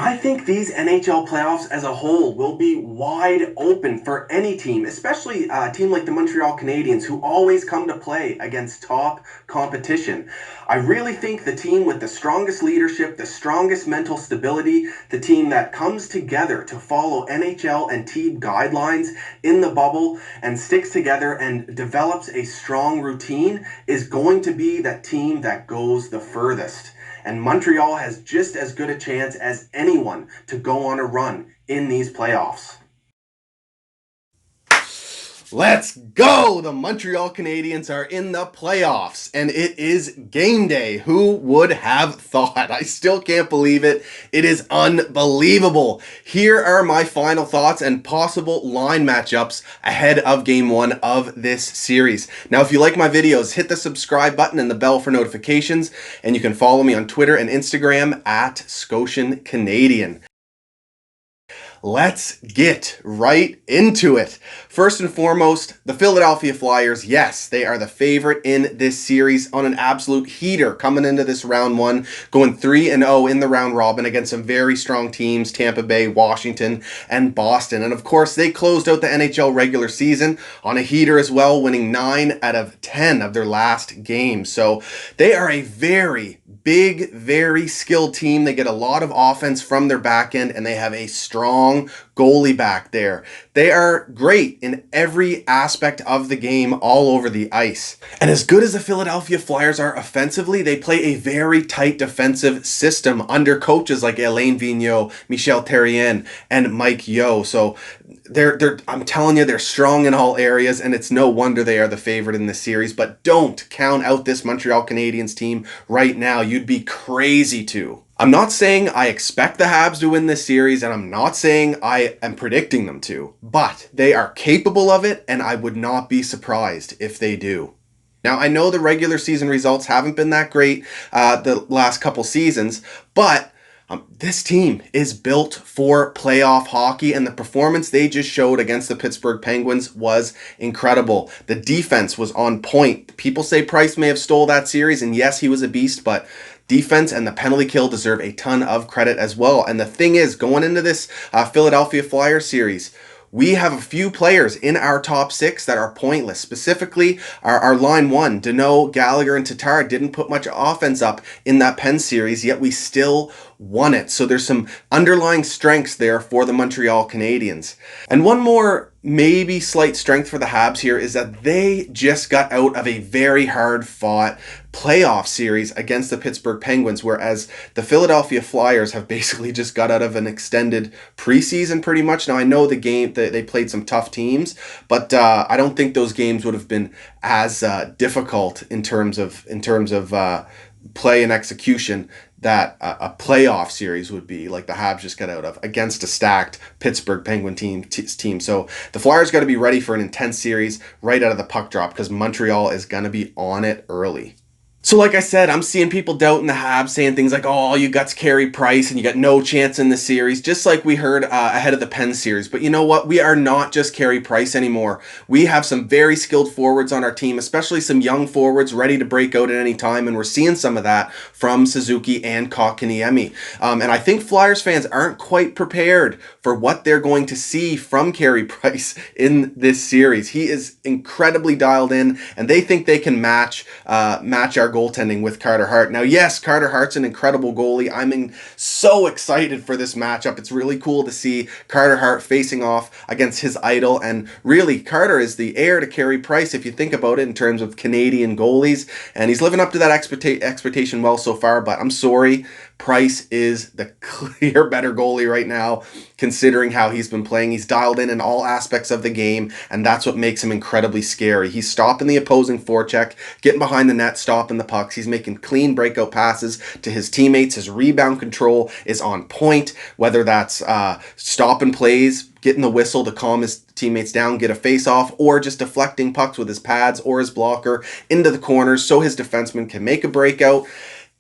I think these NHL playoffs as a whole will be wide open for any team, especially a team like the Montreal Canadiens, who always come to play against top competition. I really think the team with the strongest leadership, the strongest mental stability, the team that comes together to follow NHL and team guidelines in the bubble and sticks together and develops a strong routine is going to be that team that goes the furthest. And Montreal has just as good a chance as anyone to go on a run in these playoffs. Let's go! The Montreal Canadiens are in the playoffs, and it is game day. Who would have thought? I still can't believe it. It is unbelievable. Here are my final thoughts and possible line matchups ahead of game one of this series. Now, if you like my videos, hit the subscribe button and the bell for notifications, and you can follow me on Twitter and Instagram at Scotian Canadian. Let's get right into it. First and foremost, the Philadelphia Flyers. Yes, they are the favorite in this series on an absolute heater coming into this round one, going 3-0 in the round robin against some very strong teams, Tampa Bay, Washington, and Boston. And of course, they closed out the NHL regular season on a heater as well, winning 9 out of 10 of their last games. So they are a very big, very skilled team. They get a lot of offense from their back end, and they have a strong goalie back there. They are great in every aspect of the game all over the ice. And as good as the Philadelphia Flyers are offensively, they play a very tight defensive system under coaches like Alain Vigneault, Michel Therrien, and Mike Yeo. So I'm telling you, they're strong in all areas, and it's no wonder they are the favorite in this series. But don't count out this Montreal Canadiens team right now. You'd be crazy to. I'm not saying I expect the Habs to win this series, and I'm not saying I am predicting them to, but they are capable of it, and I would not be surprised if they do. Now, I know the regular season results haven't been that great the last couple seasons, but this team is built for playoff hockey, and the performance they just showed against the Pittsburgh Penguins was incredible. The defense was on point. People say Price may have stole that series, and yes, he was a beast, but defense and the penalty kill deserve a ton of credit as well. And the thing is, going into this Philadelphia Flyers series, we have a few players in our top six that are pointless. Specifically, our line one, Domi, Gallagher, and Tatar didn't put much offense up in that Penn series, yet we still won it. So there's some underlying strengths there for the Montreal Canadiens. And one more maybe slight strength for the Habs here is that they just got out of a very hard fought playoff series against the Pittsburgh Penguins, whereas the Philadelphia Flyers have basically just got out of an extended preseason pretty much. Now, I know the game they played some tough teams, but I don't think those games would have been as difficult in terms of play and execution that a playoff series would be, like the Habs just got out of against a stacked Pittsburgh Penguin team. So the Flyers got to be ready for an intense series right out of the puck drop, because Montreal is going to be on it early. So like I said, I'm seeing people doubting the Habs, saying things like, oh, all you got's Carey Price and you got no chance in the series, just like we heard ahead of the Penn series. But you know what? We are not just Carey Price anymore. We have some very skilled forwards on our team, especially some young forwards ready to break out at any time, and we're seeing some of that from Suzuki and Kotkaniemi. And I think Flyers fans aren't quite prepared for what they're going to see from Carey Price in this series. He is incredibly dialed in, and they think they can match our goaltending with Carter Hart. Now, yes, Carter Hart's an incredible goalie. I'm so excited for this matchup. It's really cool to see Carter Hart facing off against his idol, and really, Carter is the heir to Carey Price if you think about it in terms of Canadian goalies, and he's living up to that expectation well so far, but I'm sorry, Price is the clear better goalie right now, considering how he's been playing. He's dialed in all aspects of the game, and that's what makes him incredibly scary. He's stopping the opposing forecheck, getting behind the net, stopping the pucks. He's making clean breakout passes to his teammates. His rebound control is on point, whether that's stopping plays, getting the whistle to calm his teammates down, get a face-off, or just deflecting pucks with his pads or his blocker into the corners so his defenseman can make a breakout.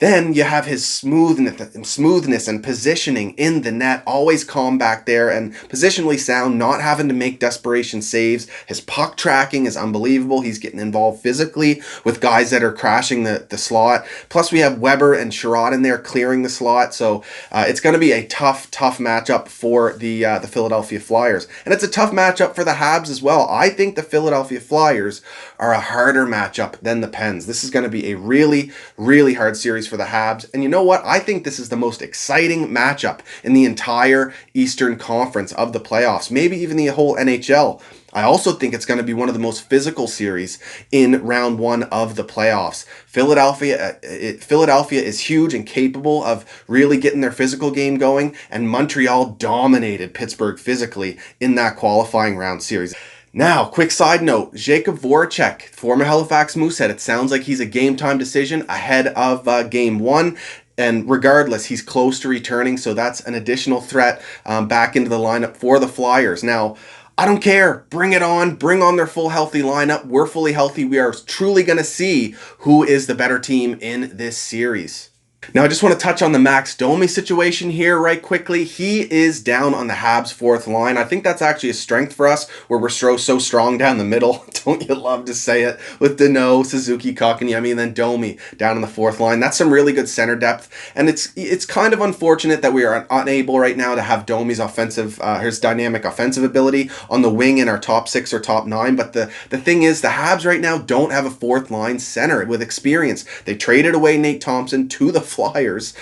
Then you have his smoothness and positioning in the net, always calm back there and positionally sound, not having to make desperation saves. His puck tracking is unbelievable. He's getting involved physically with guys that are crashing the slot. Plus, we have Weber and Sherrod in there clearing the slot. So it's going to be a tough matchup for the Philadelphia Flyers. And it's a tough matchup for the Habs as well. I think the Philadelphia Flyers are a harder matchup than the Pens. This is going to be a really, really hard series for the Habs. And you know what? I think this is the most exciting matchup in the entire Eastern Conference of the playoffs, maybe even the whole NHL. I also think it's going to be one of the most physical series in round one of the playoffs. Philadelphia is huge and capable of really getting their physical game going, and Montreal dominated Pittsburgh physically in that qualifying round series. Now, quick side note, Jakub Voracek, former Halifax Moosehead, it sounds like he's a game-time decision ahead of Game 1. And regardless, he's close to returning, so that's an additional threat back into the lineup for the Flyers. Now, I don't care. Bring it on. Bring on their full healthy lineup. We're fully healthy. We are truly going to see who is the better team in this series. Now, I just want to touch on the Max Domi situation here right quickly. He is down on the Habs' fourth line. I think that's actually a strength for us, where we're so strong down the middle. Don't you love to say it? With Danault, Suzuki, Kotkaniemi, and then Domi down on the fourth line. That's some really good center depth. And it's kind of unfortunate that we are unable right now to have Domi's his dynamic offensive ability on the wing in our top 6 or top 9. But the thing is, the Habs right now don't have a fourth line center with experience. They traded away Nate Thompson to the Flyers.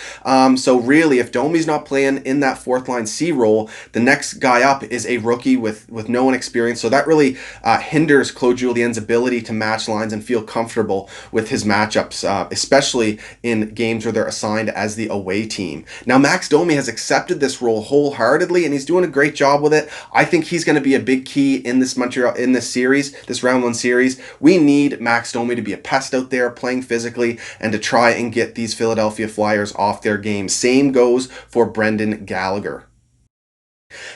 So really, if Domi's not playing in that fourth line C role, the next guy up is a rookie with no experience. So that really hinders Claude Julien's ability to match lines and feel comfortable with his matchups, especially in games where they're assigned as the away team. Now, Max Domi has accepted this role wholeheartedly, and he's doing a great job with it. I think he's going to be a big key in this round one series. We need Max Domi to be a pest out there, playing physically, and to try and get these Philadelphia Flyers off their game. Same goes for Brenda Gallagher.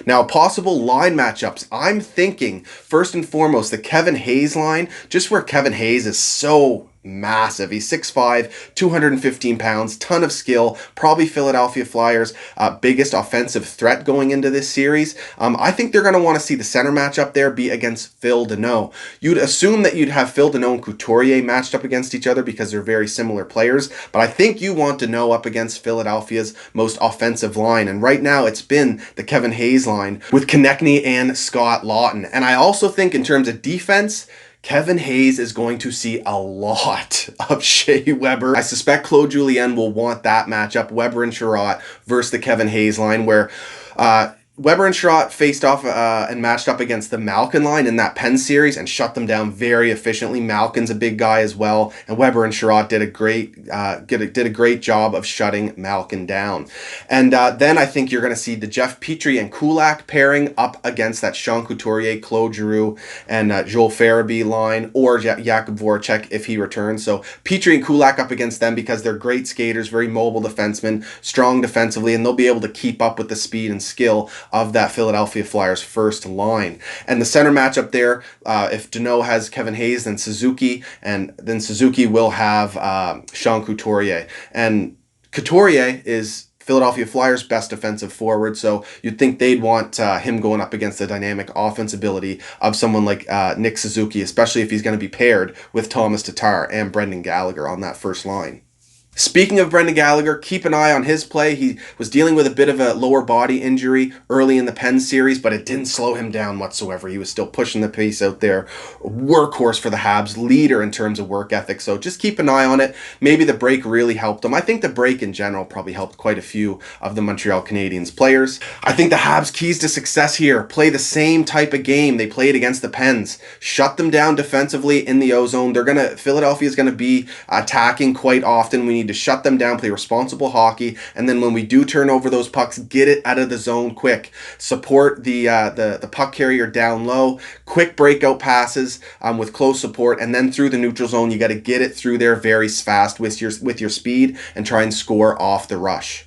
Now, possible line matchups. I'm thinking, first and foremost, the Kevin Hayes line, just where Kevin Hayes is so massive. He's 6'5", 215 pounds, ton of skill, probably Philadelphia Flyers' biggest offensive threat going into this series. I think they're going to want to see the center matchup there be against Phil Danault. You'd assume that you'd have Phil Danault and Couturier matched up against each other because they're very similar players, but I think you want Danault up against Philadelphia's most offensive line, and right now it's been the Kevin Hayes line with Konechny and Scott Laughton. And I also think in terms of defense, Kevin Hayes is going to see a lot of Shea Weber. I suspect Claude Julien will want that matchup, Weber and Sherratt versus the Kevin Hayes line, where Weber and Sherratt faced off and matched up against the Malkin line in that Penn series and shut them down very efficiently. Malkin's a big guy as well, and Weber and Sherratt did a great job of shutting Malkin down. And then I think you're going to see the Jeff Petrie and Kulak pairing up against that Sean Couturier, Claude Giroux, and Joel Farabee line, or Jakub Voracek if he returns. So Petrie and Kulak up against them because they're great skaters, very mobile defensemen, strong defensively, and they'll be able to keep up with the speed and skill of that Philadelphia Flyers first line. And the center matchup there, if Danault has Kevin Hayes, then Suzuki, and then Suzuki will have Sean Couturier. And Couturier is Philadelphia Flyers' best defensive forward, so you'd think they'd want him going up against the dynamic offense ability of someone like Nick Suzuki, especially if he's going to be paired with Thomas Tatar and Brenda Gallagher on that first line. Speaking of Brenda Gallagher, keep an eye on his play. He was dealing with a bit of a lower body injury early in the Penn series, but it didn't slow him down whatsoever. He was still pushing the pace out there. Workhorse for the Habs, leader in terms of work ethic. So just keep an eye on it. Maybe the break really helped him. I think the break in general probably helped quite a few of the Montreal Canadiens players. I think the Habs' keys to success here: play the same type of game they played against the Pens. Shut them down defensively in the O-zone. Philadelphia is going to be attacking quite often. We need to shut them down, play responsible hockey, and then when we do turn over those pucks, get it out of the zone quick. Support the puck carrier down low, quick breakout passes with close support, and then through the neutral zone, you got to get it through there very fast with your speed and try and score off the rush.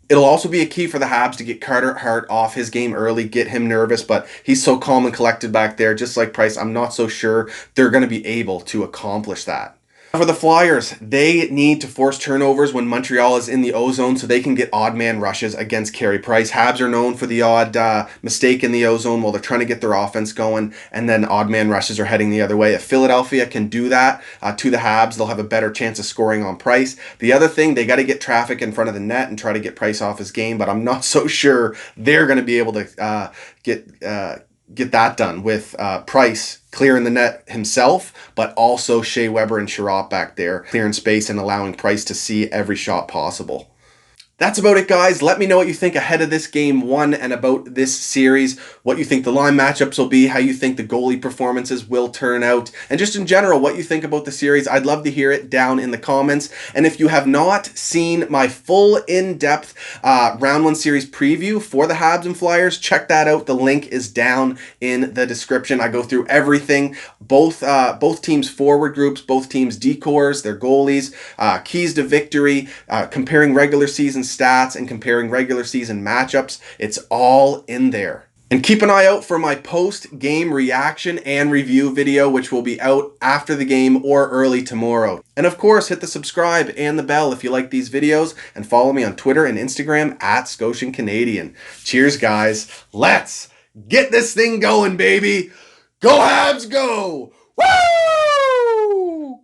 It'll also be a key for the Habs to get Carter Hart off his game early, get him nervous, but he's so calm and collected back there, just like Price. I'm not so sure they're going to be able to accomplish that. For the Flyers, they need to force turnovers when Montreal is in the O-zone so they can get odd man rushes against Carey Price. Habs are known for the odd mistake in the O-zone while they're trying to get their offense going, and then odd man rushes are heading the other way. If Philadelphia can do that to the Habs, they'll have a better chance of scoring on Price. The other thing, they got to get traffic in front of the net and try to get Price off his game, but I'm not so sure they're going to be able to get that done with Price clearing the net himself, but also Shea Weber and Sherratt back there clearing space and allowing Price to see every shot possible. That's about it, guys. Let me know what you think ahead of this game one and about this series, what you think the line matchups will be, how you think the goalie performances will turn out, and just in general, what you think about the series. I'd love to hear it down in the comments. And if you have not seen my full in-depth round one series preview for the Habs and Flyers, check that out. The link is down in the description. I go through everything, both teams' forward groups, both teams' decors, their goalies, keys to victory, comparing regular season stats and comparing regular season matchups. It's all in there. And keep an eye out for my post-game reaction and review video, which will be out after the game or early tomorrow. And of course, hit the subscribe and the bell if you like these videos, and follow me on Twitter and Instagram at Scotian Canadian. Cheers, guys. Let's get this thing going, baby. Go Habs, go! Woo!